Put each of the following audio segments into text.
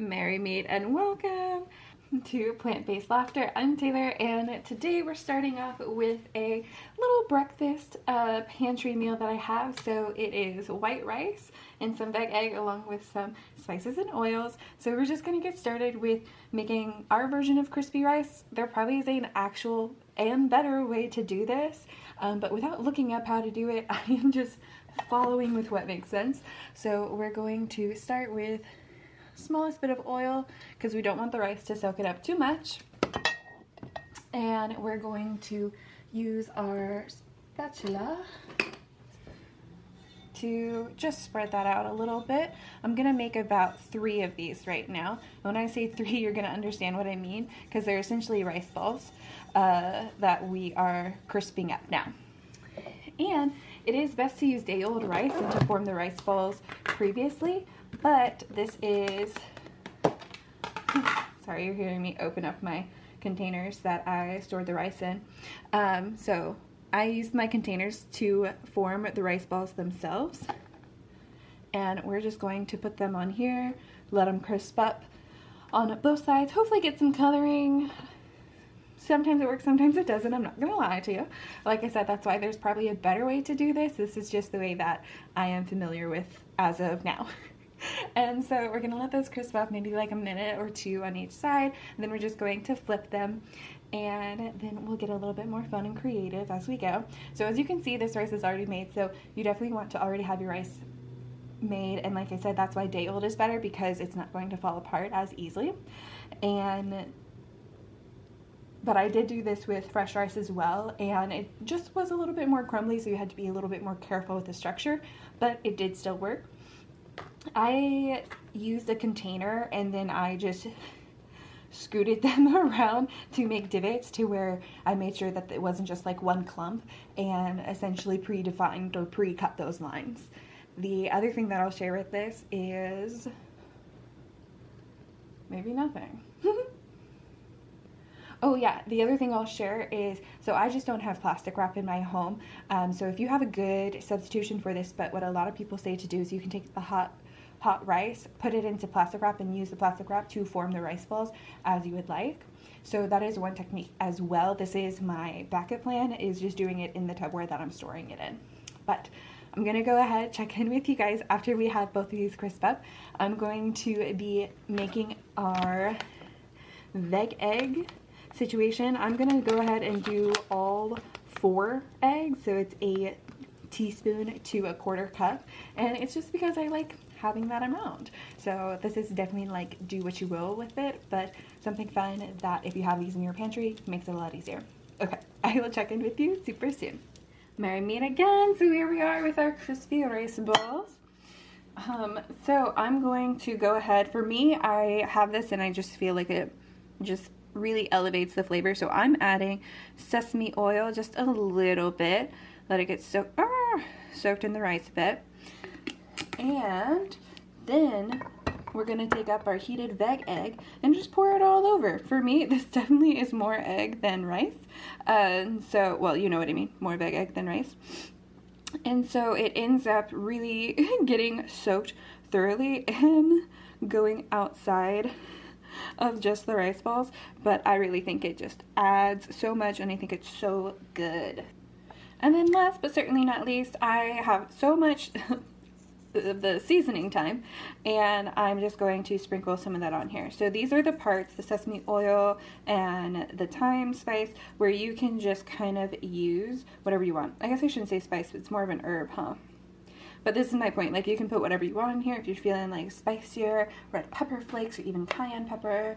Merry meet and welcome to Plant-Based Laughter. I'm Taylor, and today we're starting off with a little breakfast pantry meal that I have. So it is white rice and some veg egg along with some spices and oils. So we're just going to get started with making our version of crispy rice. There probably is an actual and better way to do this, but without looking up how to do it, I am just following with what makes sense. So we're going to start with smallest bit of oil because we don't want the rice to soak it up too much, and we're going to use our spatula to just spread that out a little bit. I'm gonna make about 3 of these right now. When I say 3, you're gonna understand what I mean, because they're essentially rice balls that we are crisping up now. And it is best to use day-old rice and to form the rice balls previously, but this is, sorry, you're hearing me open up my containers that I stored the rice in. So I used my containers to form the rice balls themselves, and we're just going to put them on here, let them crisp up on both sides, hopefully get some coloring. Sometimes it works, sometimes it doesn't. I'm not gonna lie to you. Like I said, that's why there's probably a better way to do this. This is just the way that I am familiar with as of now. And so we're gonna let those crisp up, maybe like a minute or 2 on each side, and then we're just going to flip them, and then we'll get a little bit more fun and creative as we go. So as you can see, this rice is already made, so you definitely want to already have your rice made, and like I said, that's why day old is better, because it's not going to fall apart as easily. But I did do this with fresh rice as well, and it just was a little bit more crumbly, so you had to be a little bit more careful with the structure, but it did still work. I used a container, and then I just scooted them around to make divots to where I made sure that it wasn't just like one clump, and essentially predefined or pre-cut those lines. The other thing that I'll share with this is maybe nothing. Oh yeah, the other thing I'll share is, so I just don't have plastic wrap in my home. So if you have a good substitution for this, but what a lot of people say to do is you can take the hot rice, put it into plastic wrap, and use the plastic wrap to form the rice balls as you would like. So that is one technique as well. This is my backup plan, is just doing it in the Tupperware that I'm storing it in. But I'm gonna go ahead, check in with you guys after we have both of these crisp up. I'm going to be making our veg egg situation. I'm gonna go ahead and do all 4 eggs, so it's a teaspoon to a 1/4 cup, and it's just because I like having that amount. So this is definitely like do what you will with it, but something fun that if you have these in your pantry makes it a lot easier. Okay, I will check in with you super soon. Merry meet again. So here we are with our crispy rice balls. So I'm going to go ahead, for me, I have this and I just feel like it just really elevates the flavor, so I'm adding sesame oil just a little bit, let it get soaked in the rice a bit, and then we're gonna take up our heated veg egg and just pour it all over. For me, this definitely is more egg than rice, so, well, you know what I mean, more veg egg than rice, and so it ends up really getting soaked thoroughly and going outside of just the rice balls, but I really think it just adds so much, and I think it's so good. And then last but certainly not least, I have so much of the seasoning time, and I'm just going to sprinkle some of that on here. So these are the parts, the sesame oil and the thyme spice, where you can just kind of use whatever you want. I guess I shouldn't say spice, but it's more of an herb, huh? But this is my point, like you can put whatever you want in here if you're feeling like spicier, red pepper flakes, or even cayenne pepper.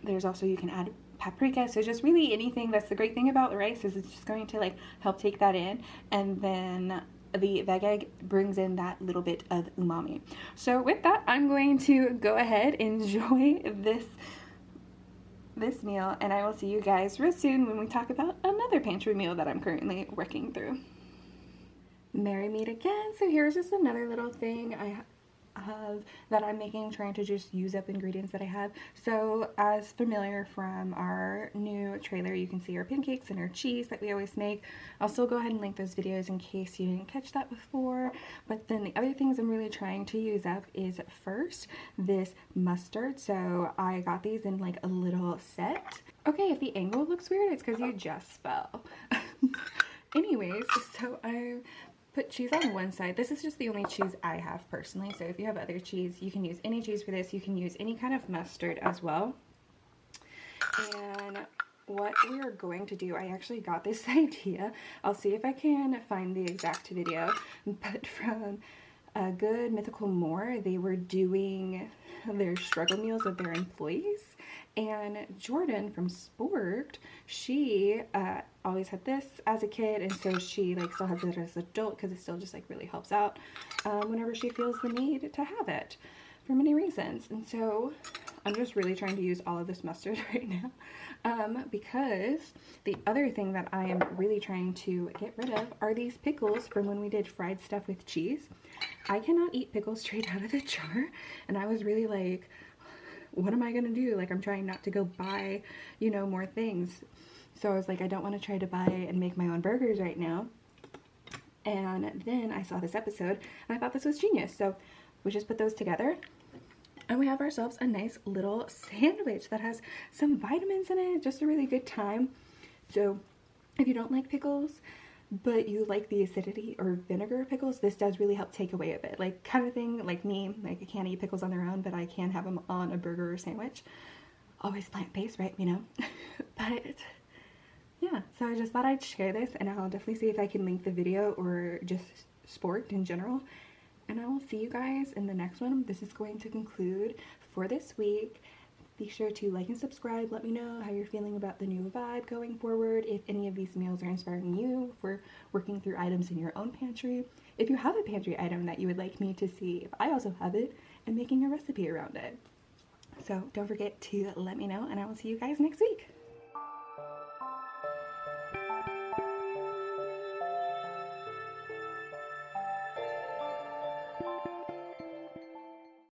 There's also, you can add paprika, so just really anything. That's the great thing about the rice, is it's just going to like help take that in, and then the veg egg brings in that little bit of umami. So with that, I'm going to go ahead and enjoy this meal, and I will see you guys real soon when we talk about another pantry meal that I'm currently working through. Merry meet again. So here's just another little thing. that I'm making, trying to just use up ingredients that I have. So as familiar from our new trailer, you can see our pancakes and our cheese that we always make. I'll still go ahead and link those videos in case you didn't catch that before. But then the other things I'm really trying to use up is first this mustard. So I got these in like a little set. Okay, if the angle looks weird, it's because you just fell. Anyways, so I put cheese on one side. This is just the only cheese I have personally. So if you have other cheese, you can use any cheese for this. You can use any kind of mustard as well. And what we are going to do, I actually got this idea. I'll see if I can find the exact video, but from a Good Mythical More, they were doing their struggle meals with their employees. And Jordan from Sport, she always had this as a kid, and so she like still has it as an adult because it still just like really helps out whenever she feels the need to have it for many reasons. And so I'm just really trying to use all of this mustard right now because the other thing that I am really trying to get rid of are these pickles from when we did fried stuff with cheese. I cannot eat pickles straight out of the jar, and I was really like, what am I gonna do? Like, I'm trying not to go buy, you know, more things. So I was like, I don't want to try to buy and make my own burgers right now. And then I saw this episode and I thought this was genius. So we just put those together and we have ourselves a nice little sandwich that has some vitamins in it. Just a really good time. So if you don't like pickles, but you like the acidity or vinegar of pickles, this does really help take away a bit. Like, kind of thing, like me, like I can't eat pickles on their own, but I can have them on a burger or sandwich. Always plant-based, right? You know? But yeah, so I just thought I'd share this, and I'll definitely see if I can link the video or just Sport in general. And I will see you guys in the next one. This is going to conclude for this week. Be sure to like and subscribe. Let me know how you're feeling about the new vibe going forward. If any of these meals are inspiring you for working through items in your own pantry. If you have a pantry item that you would like me to see if I also have it, and making a recipe around it. So don't forget to let me know, and I will see you guys next week.